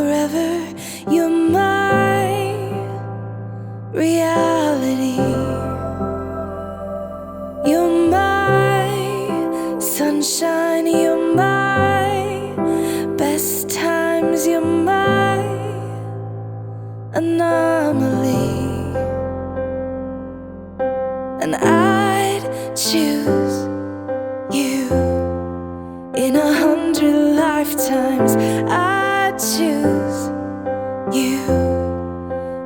forever. You're my reality. You're my sunshine. You're my best times. You're my anomaly. And I'd choose you in 100 lifetimes. I'd choose you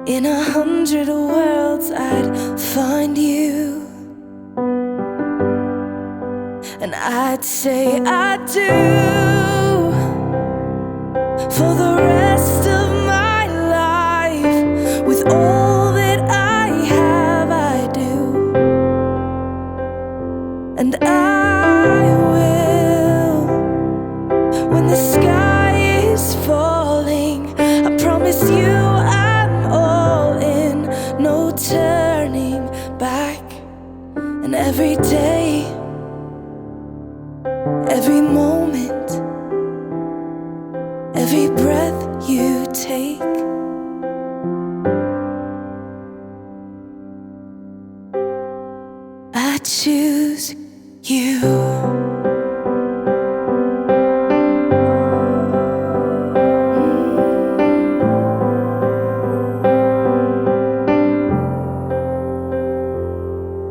in 100 worlds. I'd find you, and I'd say I do for the rest of my life. With all that I have, I do, and I will when the sky is falling. I promise you I'm all in, no turning back. And every day, every moment, every breath you take, I choose you.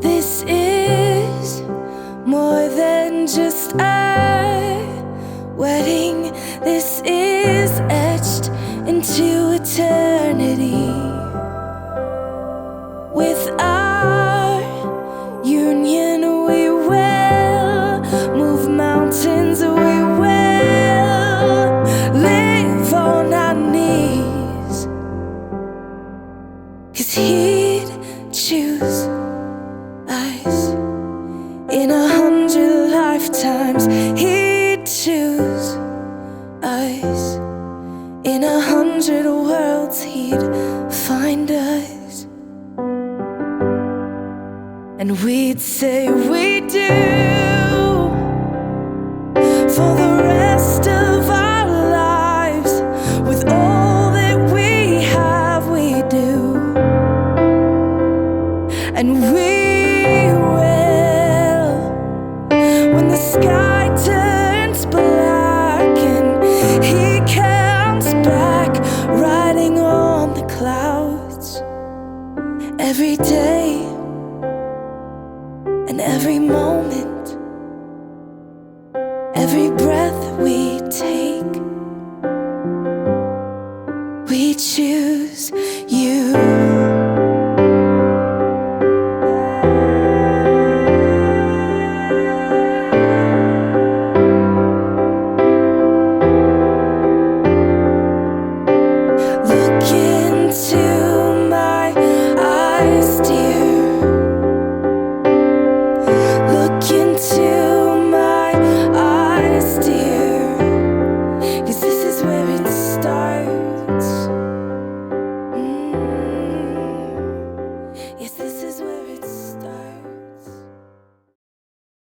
This is more than just a wedding. This is etched into eternity. With our union, we will move mountains. We will live on our knees. 'Cause he'd choose us in 100 lifetimes. He'd choose us in 100 worlds. He'd find us, and we'd say we do for the rest of our lives. With all that we have, we do, and we will when the sky turns black and he comes back riding on the clouds. Every day and every moment, every breath we take, we choose you. Look into my eyes, dear. Look into my eyes, dear. 'Cause this is where it starts. Yes, this